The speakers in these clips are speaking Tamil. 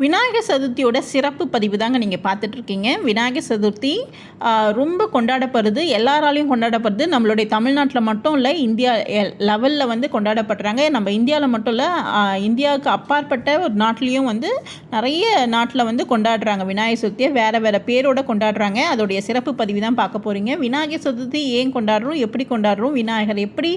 விநாயகர் சதுர்த்தியோட சிறப்பு பதிவு தாங்க நீங்கள் பார்த்துட்ருக்கீங்க. விநாயகர் சதுர்த்தி ரொம்ப கொண்டாடப்படுது, எல்லாராலையும் கொண்டாடப்படுது. நம்மளுடைய தமிழ்நாட்டில் மட்டும் இல்லை, இந்தியா லெவலில் வந்து கொண்டாடப்படுறாங்க. நம்ம இந்தியாவில் மட்டும் இல்லை, இந்தியாவுக்கு அப்பாற்பட்ட ஒரு நாட்டிலையும் வந்து நிறைய நாட்டில் வந்து கொண்டாடுறாங்க விநாயகர் சதுர்த்தியை. வேறு வேறு பேரோட கொண்டாடுறாங்க. அதோடைய சிறப்பு பதிவு தான் பார்க்க போகிறீங்க. விநாயகர் சதுர்த்தி ஏன் கொண்டாடுறோம், எப்படி கொண்டாடுறோம், விநாயகர் எப்படி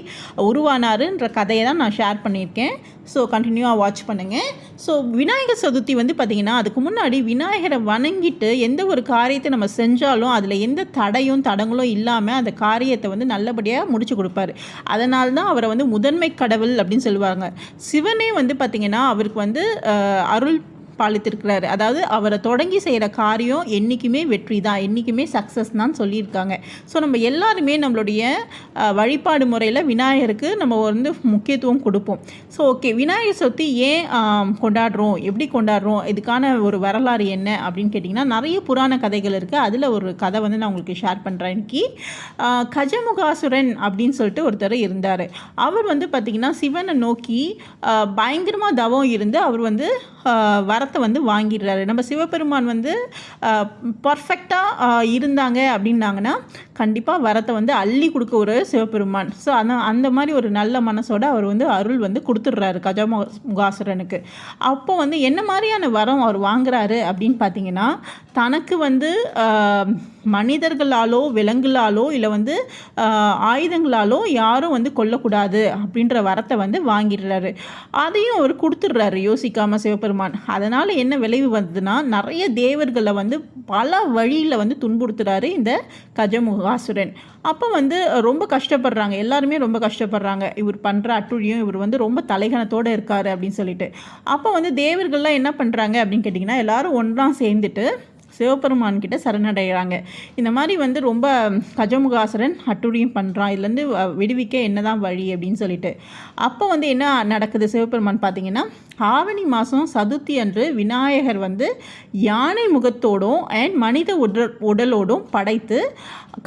உருவானாருன்ற கதையை தான் நான் ஷேர் பண்ணியிருக்கேன். ஸோ கண்டினியூவாக வாட்ச் பண்ணுங்கள். ஸோ விநாயகர் சதுர்த்தி வந்து பார்த்திங்கன்னா, அதுக்கு முன்னாடி விநாயகரை வணங்கிட்டு எந்த ஒரு காரியத்தை நம்ம செஞ்சாலும் அதில் எந்த தடங்களும் இல்லாமல் அந்த காரியத்தை வந்து நல்லபடியாக முடிச்சு கொடுப்பாரு. அதனால தான் அவரை வந்து முதன்மை கடவுள் அப்படின்னு சொல்லுவாங்க. சிவனே வந்து பார்த்திங்கன்னா அவருக்கு வந்து அருள் பாலித்திருக்கிறாரு. அதாவது அவரை தொடங்கி செய்கிற காரியம் என்றைக்குமே வெற்றி தான், என்றைக்குமே சக்ஸஸ் தான் சொல்லியிருக்காங்க. ஸோ நம்ம எல்லாருமே நம்மளுடைய வழிபாடு முறையில் விநாயகருக்கு நம்ம வந்து முக்கியத்துவம் கொடுப்போம். ஸோ ஓகே, விநாயகர் சதுர்த்தி ஏன் கொண்டாடுறோம், எப்படி கொண்டாடுறோம், இதுக்கான ஒரு வரலாறு என்ன அப்படின்னு கேட்டிங்கன்னா, நிறைய புராண கதைகள் இருக்குது. அதில் ஒரு கதை வந்து நான் உங்களுக்கு ஷேர் பண்ணுறேன். இன்னைக்கு கஜமுகாசுரன் அப்படின்னு சொல்லிட்டு ஒருத்தர் இருந்தார். அவர் வந்து பார்த்திங்கன்னா சிவனை நோக்கி பயங்கரமாக தவம் இருந்து அவர் வந்து வரத்தை வந்து வாங்கிடுறாரு. நம்ம சிவபெருமான் வந்து பர்ஃபெக்டாக இருந்தாங்க அப்படின்னாங்கன்னா கண்டிப்பாக வரத்தை வந்து அள்ளி கொடுக்க ஒரு சிவபெருமான். ஸோ அந்த மாதிரி ஒரு நல்ல மனசோட அவர் வந்து அருள் வந்து கொடுத்துட்றாரு கஜமுகாசுரனுக்கு. அப்போ வந்து என்ன மாதிரியான வரம் அவர் வாங்குறாரு அப்படின்னு பார்த்தீங்கன்னா, தனக்கு வந்து மனிதர்களாலோ விலங்குகளாலோ இல்லை வந்து ஆயுதங்களாலோ யாரும் வந்து கொல்லக்கூடாது அப்படின்ற வரத்தை வந்து வாங்கிடுறாரு. அதையும் அவர் கொடுத்துட்றாரு யோசிக்காமல் சிவபெருமான். அதனால் என்ன விளைவு வந்ததுன்னா, நிறைய தேவர்களை வந்து பல வழியில் வந்து துன்புறுத்துறாரு இந்த கஜமுகாசுரன். அப்போ வந்து ரொம்ப கஷ்டப்படுறாங்க, எல்லாருமே ரொம்ப கஷ்டப்படுறாங்க. இவர் பண்ணுற அட்டுழியும், இவர் வந்து ரொம்ப தலைகணத்தோடு இருக்கார் அப்படின்னு சொல்லிட்டு. அப்போ வந்து தேவர்கள்லாம் என்ன பண்ணுறாங்க அப்படின்னு கேட்டிங்கன்னா, எல்லோரும் ஒன்றா சேர்ந்துட்டு சிவபெருமான்கிட்ட சரணடைகிறாங்க. இந்த மாதிரி வந்து ரொம்ப கஜமுகாசுரன் அட்டுழியும் பண்ணுறான், இதுலேருந்து விடுவிக்க என்னதான் வழி அப்படின்னு சொல்லிட்டு. அப்போ வந்து என்ன நடக்குது சிவபெருமான் பார்த்தீங்கன்னா, ஆவணி மாதம் சதுர்த்தி அன்று விநாயகர் வந்து யானை முகத்தோடும் அண்ட் மனித உடலோடும் படைத்து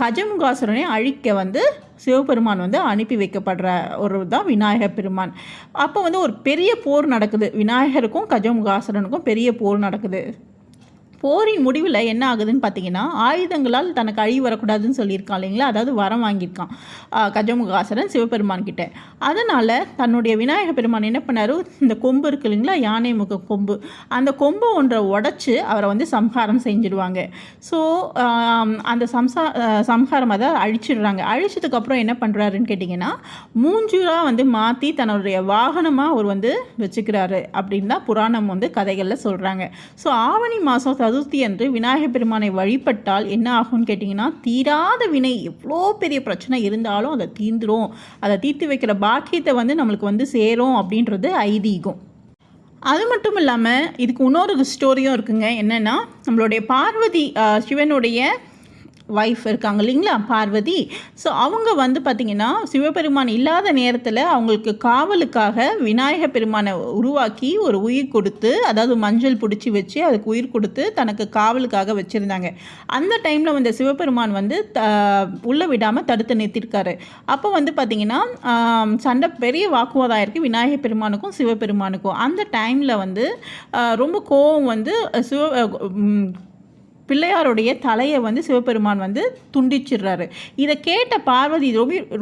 கஜமுகாசுரனை அழிக்க வந்து சிவபெருமான் வந்து அனுப்பி வைக்கப்படுற ஒரு தான் விநாயகர் பெருமான். அப்போ வந்து ஒரு பெரிய போர் நடக்குது, விநாயகருக்கும் கஜமுகாசுரனுக்கும் பெரிய போர் நடக்குது. போரின் முடிவில் என்ன ஆகுதுன்னு பார்த்தீங்கன்னா, ஆயுதங்களால் தனக்கு அழிவு வரக்கூடாதுன்னு சொல்லியிருக்கான் இல்லைங்களா, அதாவது வரம் வாங்கியிருக்கான் கஜமுகாசுரன் சிவபெருமான் கிட்ட. அதனால் தன்னுடைய விநாயகர் பெருமான் என்ன பண்ணார், இந்த கொம்பு இருக்கு இல்லைங்களா, யானை முக கொம்பு, அந்த கொம்பு ஒன்றை உடச்சி அவரை வந்து சம்ஹாரம் செஞ்சிடுவாங்க. ஸோ அந்த சம்ஹாரம் அதை அழிச்சிடுறாங்க. அழிச்சதுக்கப்புறம் என்ன பண்ணுறாருன்னு கேட்டிங்கன்னா, மூஞ்சூராக வந்து மாற்றி தன்னுடைய வாகனமாக அவர் வந்து வச்சுக்கிறாரு அப்படின்னு தான் புராணம் வந்து கதைகளில் சொல்கிறாங்க. ஸோ ஆவணி மாதம் சதுர்த்தி அன்று விநாயகர் பெருமானை வழிபட்டால் என்ன ஆகும்னு கேட்டிங்கன்னா, தீராத வினை, எவ்வளோ பெரிய பிரச்சனை இருந்தாலும் அதை தீர்ந்துடும், அதை தீர்த்து வைக்கிற பாக்கியத்தை வந்து நம்மளுக்கு வந்து சேரும் அப்படின்றது ஐதீகம். அது மட்டும் இல்லாமல் இதுக்கு இன்னொரு ஸ்டோரியும் இருக்குங்க. என்னென்னா, நம்மளுடைய பார்வதி சிவனுடைய ஒய்ஃப் இருக்காங்க இல்லைங்களா, பார்வதி. ஸோ அவங்க வந்து பார்த்திங்கன்னா சிவபெருமான் இல்லாத நேரத்தில் அவங்களுக்கு காவலுக்காக விநாயகர் பெருமானை உருவாக்கி ஒரு உயிர் கொடுத்து, அதாவது மஞ்சள் பிடிச்சி வச்சு அதுக்கு உயிர் கொடுத்து தனக்கு காவலுக்காக வச்சுருந்தாங்க. அந்த டைமில் வந்து சிவபெருமான் வந்து உள்ளே விடாமல் தடுத்து நிறுத்திருக்காரு. அப்போ வந்து பார்த்திங்கன்னா சண்டை, பெரிய வாக்குவாதம் ஆயிருக்கு விநாயகர் பெருமானுக்கும் சிவபெருமானுக்கும். அந்த டைமில் வந்து ரொம்ப கோவம் வந்து பிள்ளையாருடைய தலையை வந்து சிவபெருமான் வந்து துண்டிச்சிடுறாரு. இதை கேட்ட பார்வதி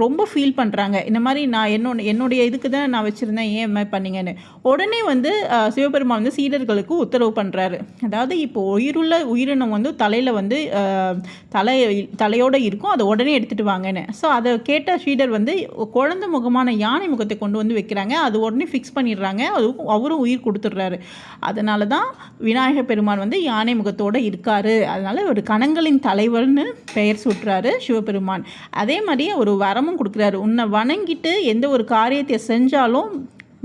ரொம்ப ஃபீல் பண்ணுறாங்க. இந்த மாதிரி நான் என்னுடைய இதுக்கு தான் நான் வச்சுருந்தேன், ஏன் இது மாதிரி பண்ணிங்கன்னு. உடனே வந்து சிவபெருமான் வந்து சீடர்களுக்கு உத்தரவு பண்ணுறாரு. அதாவது இப்போ உயிருள்ள உயிரினம் வந்து தலையில் வந்து தலையோடு இருக்கும், அதை உடனே எடுத்துகிட்டு வாங்கன்னு. ஸோ அதை கேட்ட சீடர் வந்து குழந்தை முகமான யானை முகத்தை கொண்டு வந்து வைக்கிறாங்க. அது உடனே ஃபிக்ஸ் பண்ணிடுறாங்க. அவரும் உயிர் கொடுத்துட்றாரு. அதனால தான் விநாயகர் பெருமான் வந்து யானை முகத்தோடு இருக்கார். அதனால் ஒரு கணங்களின் தலைவர்னு பெயர் சூட்டுறாரு சிவபெருமான். அதே மாதிரி ஒரு வரமும் கொடுக்குறாரு. உன்னை வணங்கிட்டு எந்த ஒரு காரியத்தை செஞ்சாலும்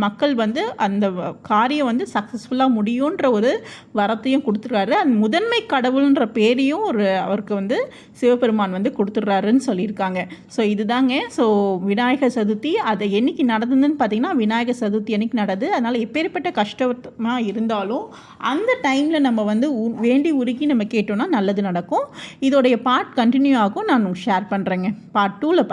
மக்கள் வந்து அந்த காரியம் வந்து சக்ஸஸ்ஃபுல்லாக முடியுன்ற ஒரு வரத்தையும் கொடுத்துருக்காரு. அந்த முதன்மை கடவுள்ன்ற பேரையும் அவருக்கு வந்து சிவபெருமான் வந்து கொடுத்துட்றாருன்னு சொல்லியிருக்காங்க. ஸோ இதுதாங்க. ஸோ விநாயகர் சதுர்த்தி அது என்றைக்கு நடந்ததுன்னு பார்த்திங்கன்னா, விநாயகர் சதுர்த்தி அன்றைக்கி நடக்குது. அதனால் எப்பேற்பட்ட கஷ்டமாக இருந்தாலும் அந்த டைமில் நம்ம வந்து வேண்டி உருக்கி நம்ம கேட்டோம்னா நல்லது நடக்கும். இதோடைய பார்ட் கண்டினியூ ஆகும், நான் ஷேர் பண்ணுறேங்க. பார்ட் 2ல்